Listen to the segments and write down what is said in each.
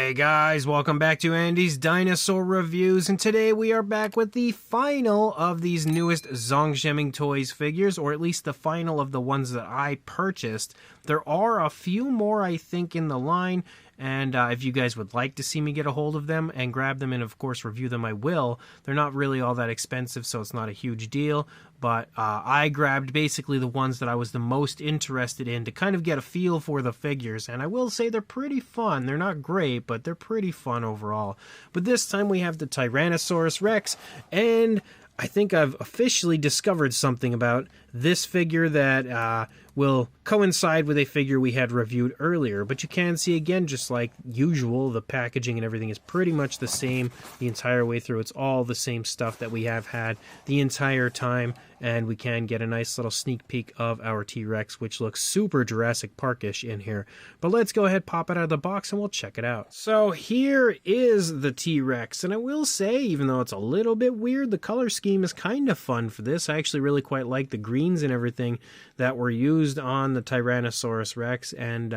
Hey guys, welcome back to Andy's Dinosaur Reviews, and today we are back with the final of these newest Zhong Jieming Toys figures, or at least the final of the ones that I purchased. There are a few more, I think, in the line, and if you guys would like to see me get a hold of them and grab them and, of course, review them, I will. They're not really all that expensive, so it's not a huge deal, but I grabbed basically the ones that I was the most interested in to kind of get a feel for the figures, and I will say they're pretty fun. They're not great, but they're pretty fun overall. But this time we have the Tyrannosaurus Rex, and I think I've officially discovered something about this figure that will coincide with a figure we had reviewed earlier. But you can see, again, just like usual, the packaging and everything is pretty much the same the entire way through. It's all the same stuff that we have had the entire time, and we can get a nice little sneak peek of our T-Rex, which looks super Jurassic Park-ish in here. But let's go ahead, pop it out of the box, and we'll check it out. So here is the T-Rex, and I will say, even though it's a little bit weird, the color scheme is kind of fun for this. I actually really quite like the greens and everything that were used on the Tyrannosaurus Rex, and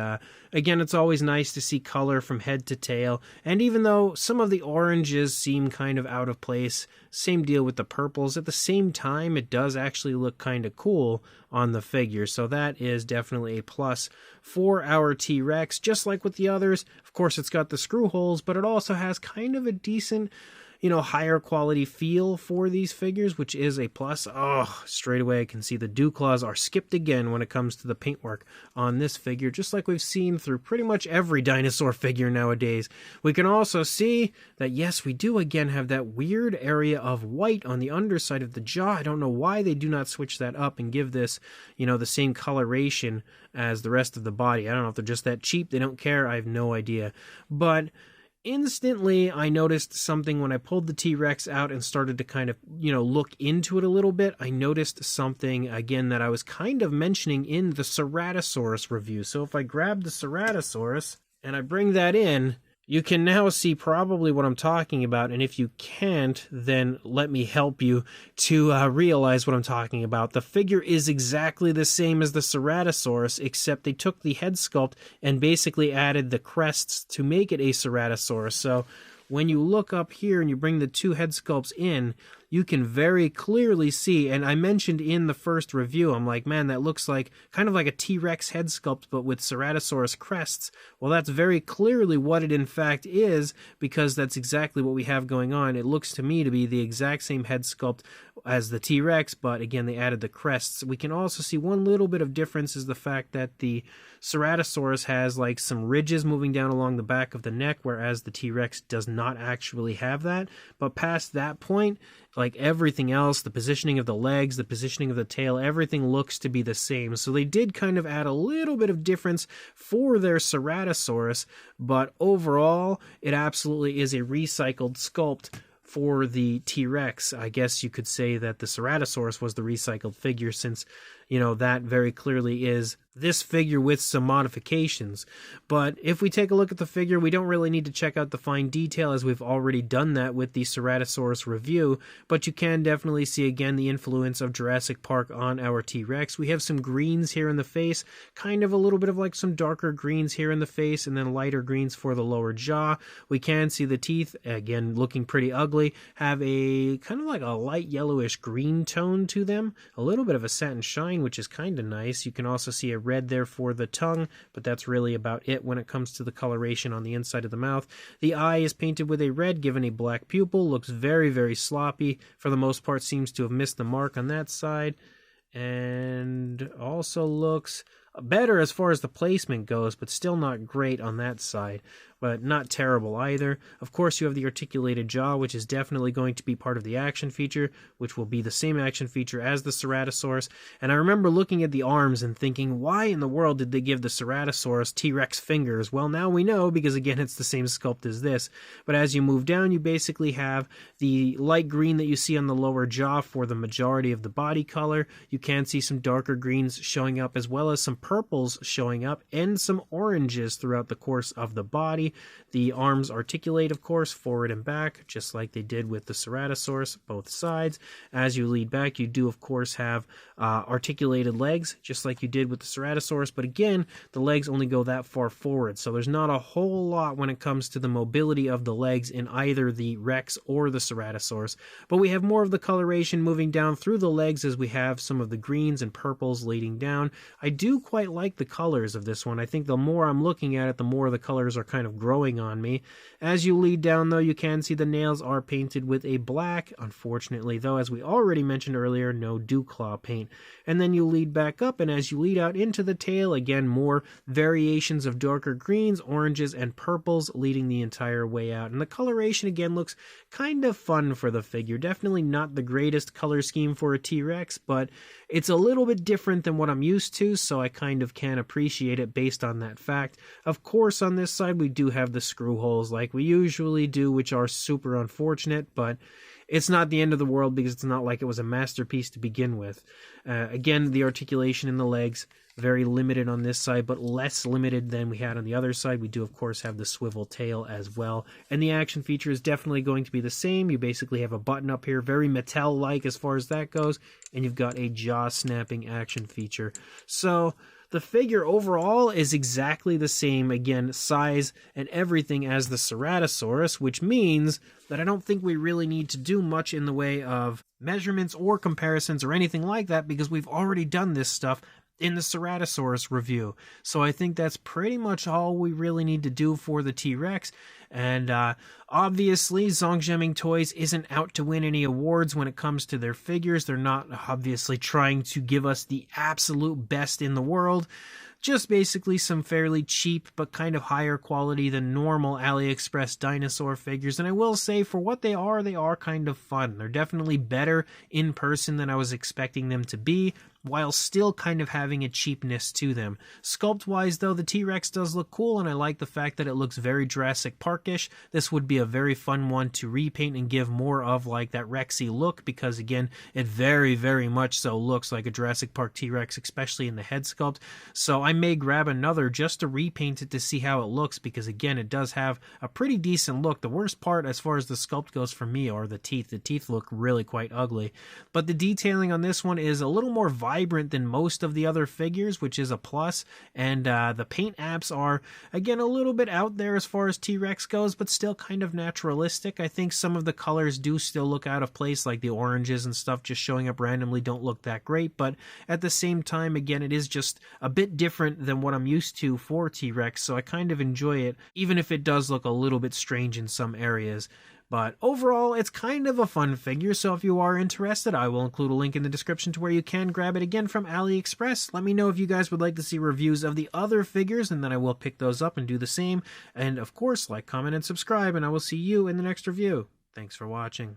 again, it's always nice to see color from head to tail, and even though some of the oranges seem kind of out of place, same deal with the purples, at the same time it does actually look kind of cool on the figure, so that is definitely a plus for our T-Rex. Just like with the others, of course it's got the screw holes, but it also has kind of a decent, higher quality feel for these figures, which is a plus. Oh, straight away I can see the dew claws are skipped again when it comes to the paintwork on this figure, just like we've seen through pretty much every dinosaur figure nowadays. We can also see that, yes, we do again have that weird area of white on the underside of the jaw. I don't know why they do not switch that up and give this, the same coloration as the rest of the body. I don't know if they're just that cheap, they don't care, I have no idea. But instantly, I noticed something when I pulled the T-Rex out and started to kind of, look into it a little bit. I noticed something, again, that I was kind of mentioning in the Ceratosaurus review. So if I grab the Ceratosaurus and I bring that in, you can now see probably what I'm talking about, and if you can't, then let me help you to realize what I'm talking about. The figure is exactly the same as the Ceratosaurus, except they took the head sculpt and basically added the crests to make it a Ceratosaurus. So when you look up here and you bring the two head sculpts in, you can very clearly see, and I mentioned in the first review, I'm like, man, that looks like kind of like a T-Rex head sculpt, but with Ceratosaurus crests. Well, that's very clearly what it in fact is, because that's exactly what we have going on. It looks to me to be the exact same head sculpt as the T-Rex, but again, they added the crests. We can also see one little bit of difference is the fact that the Ceratosaurus has like some ridges moving down along the back of the neck, whereas the T-Rex does not actually have that. But past that point, like everything else, the positioning of the legs, the positioning of the tail, everything looks to be the same. So they did kind of add a little bit of difference for their Ceratosaurus, but overall, it absolutely is a recycled sculpt for the T-Rex. I guess you could say that the Ceratosaurus was the recycled figure, since, that very clearly is this figure with some modifications. But if we take a look at the figure, we don't really need to check out the fine detail, as we've already done that with the Ceratosaurus review, but you can definitely see again the influence of Jurassic Park on our T-Rex. We have some greens here in the face, kind of a little bit of like some darker greens here in the face, and then lighter greens for the lower jaw. We can see the teeth, again looking pretty ugly, have a kind of like a light yellowish green tone to them, a little bit of a satin shine, which is kind of nice. You can also see a red there for the tongue, but that's really about it when it comes to the coloration on the inside of the mouth. The eye is painted with a red, given a black pupil, looks very, very sloppy. For the most part, seems to have missed the mark on that side, and also looks better as far as the placement goes, but still not great on that side, but not terrible either. Of course, you have the articulated jaw, which is definitely going to be part of the action feature, which will be the same action feature as the Ceratosaurus. And I remember looking at the arms and thinking, why in the world did they give the Ceratosaurus T-Rex fingers? Well, now we know, because again, it's the same sculpt as this. But as you move down, you basically have the light green that you see on the lower jaw for the majority of the body color. You can see some darker greens showing up, as well as some purples showing up and some oranges throughout the course of the body. The arms articulate, of course, forward and back, just like they did with the Ceratosaurus, both sides. As you lead back, you do, of course, have articulated legs, just like you did with the Ceratosaurus, but again, the legs only go that far forward, so there's not a whole lot when it comes to the mobility of the legs in either the Rex or the Ceratosaurus, but we have more of the coloration moving down through the legs as we have some of the greens and purples leading down. I do quite like the colors of this one. I think the more I'm looking at it, the more the colors are kind of growing on me. As you lead down, though, you can see the nails are painted with a black. Unfortunately, though, as we already mentioned earlier, no dew claw paint. And then you lead back up, and as you lead out into the tail, again, more variations of darker greens, oranges, and purples leading the entire way out. And the coloration, again, looks kind of fun for the figure. Definitely not the greatest color scheme for a T-Rex, but it's a little bit different than what I'm used to, so I kind of can appreciate it based on that fact. Of course, on this side, we do have the screw holes like we usually do, which are super unfortunate, but it's not the end of the world because it's not like it was a masterpiece to begin with. Again, the articulation in the legs, very limited on this side, but less limited than we had on the other side. We do, of course, have the swivel tail as well. And the action feature is definitely going to be the same. You basically have a button up here, very Mattel-like as far as that goes, and you've got a jaw-snapping action feature. So the figure overall is exactly the same, again, size and everything as the Ceratosaurus, which means that I don't think we really need to do much in the way of measurements or comparisons or anything like that because we've already done this stuff in the Ceratosaurus review. So I think that's pretty much all we really need to do for the T-Rex. And obviously, Zhong Jieming Toys isn't out to win any awards when it comes to their figures. They're not obviously trying to give us the absolute best in the world. Just basically some fairly cheap but kind of higher quality than normal AliExpress dinosaur figures. And I will say, for what they are kind of fun. They're definitely better in person than I was expecting them to be, while still kind of having a cheapness to them. Sculpt-wise, though, the T-Rex does look cool, and I like the fact that it looks very Jurassic Park-ish. This would be a very fun one to repaint and give more of like that Rexy look, because again, it very, very much so looks like a Jurassic Park T-Rex, especially in the head sculpt. So I may grab another just to repaint it to see how it looks, because again, it does have a pretty decent look. The worst part as far as the sculpt goes for me are the teeth. The teeth look really quite ugly. But the detailing on this one is a little more vibrant than most of the other figures, which is a plus, and the paint apps are again a little bit out there as far as T-Rex goes, but still kind of naturalistic. I think some of the colors do still look out of place, like the oranges and stuff just showing up randomly don't look that great, but at the same time, again, it is just a bit different than what I'm used to for T-Rex, so I kind of enjoy it, even if it does look a little bit strange in some areas. But overall, it's kind of a fun figure, so if you are interested, I will include a link in the description to where you can grab it again from AliExpress. Let me know if you guys would like to see reviews of the other figures, and then I will pick those up and do the same. And of course, like, comment, and subscribe, and I will see you in the next review. Thanks for watching.